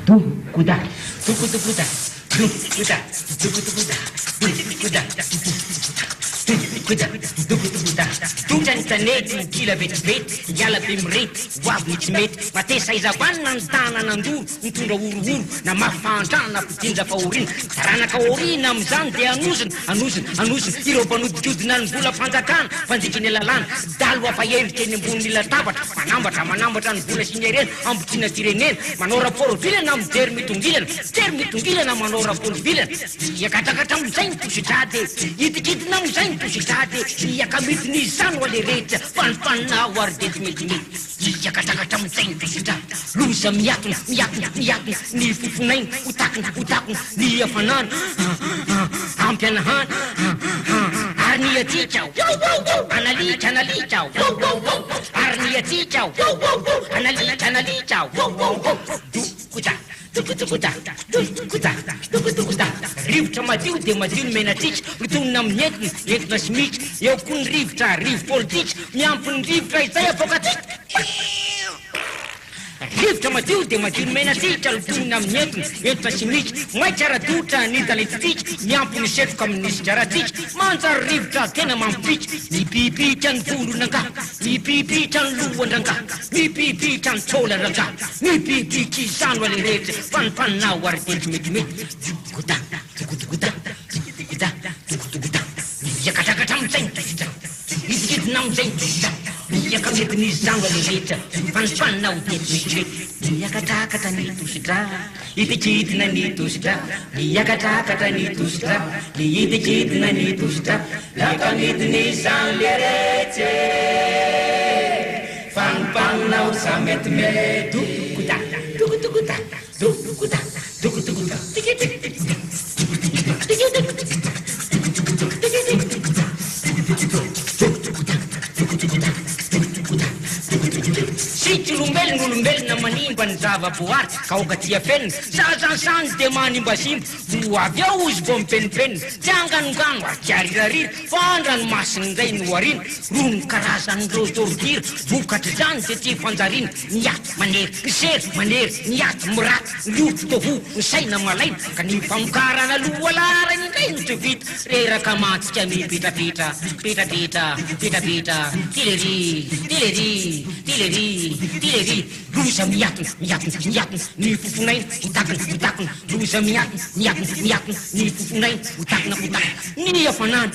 Dukuda, dukuda, dukuda, dukuda, dukuda, tondra ny tanety mikila vetivety, miala be mirety, hoavy ny tsy mety, matesa izavanina ny tanan'andoro, mitondra orooro, na mafantrana na mpitindra fahoriana, taranaka orina am'izany dia anosina, ireo mpanodikodina ny vola fanjakana, fanjikiny lalàna, dalo afaherika eny ambony latabatra, manambatra ny vola sinyarena, ambotsina firenena, manao raporo vilana mijery mitongilana, manao raporo vilana, iakatrakatra am'izay ny tositrady, itikidina am'izay ny tositrady, iakamitiny izany ho ale rehetra, fanifanina ho ary metimety, iakatrakatra am'izay ny tositrady, loza miakina, ny fofonainy, otakina, ny afanana, ampianahana, ary ny atikao, analika, ary ny atikao, analika, dukuda, rivotra madio dia madio ny menatrika, mitonina amin'ny entina simika, eo koa ny rivotra politika, miampy ny rivotra izay avokatika. Rivotra madio dia madio ny menatrika, mitonina amin'ny entina simika, maitsy ara-dotra ny talentitika, miampy ny setroka amin'ny sidraratika, manjary rivotra tena mampipika, mipipitra ny volon'angaha, mipipitra ny lohan-drangaha, mipipitra ny tsolan-drangaha, mipipitra izany ho ale rehetra, fanifanina ho ary metimety, dukuda, iakatrakatra am'izay ny tositra, itikidina am'izay ny tositra, iakametiny izany ho ale rehetra, fanifanina ho metimety, iakatrakatra ny tositra, itikidina ny tositra, iakatrakatra ny tositra, itikidina ny tositra, iakametiny izany le rehetra, fanifanina ho sa metimety, dukuda, olombelona manimba ny zava-boary ka okatia fenina sasasany dia manimba simba ho avy ao izy vo mipenipenina tsy anganongano ary kiarirarira fandrano masiny indray no arina ro ny karazany rotorotira vokatra zany dia ty fanjariana niaty manery nisery manery niaty miraty nioty toho ny saina malaina ka ny famokarana loha larany indray no tsy vita reraka mantsika mipetrapitra tilery loza miakina ny fofonainy hotakina loza miakina ny fofonainy hotakina ny afanana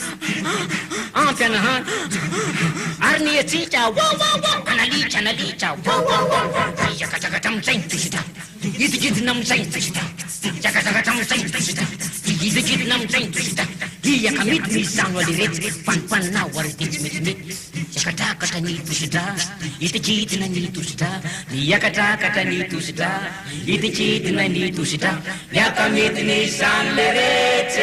ampianahana ary ny atsika analika iakatrakatra am'izay ny tositra itikidina am'izay ny tositra iakatrakatra am'izay ny tositra itikidina am'izay ny tositra iakamitiny izany ho ale rehetra fanifanina ho ary metimety iakatrakatra ny tositra itikidina ny tositra iakatrakatra ny tositra itikidina ny tositra iakamitiny izany le rehetra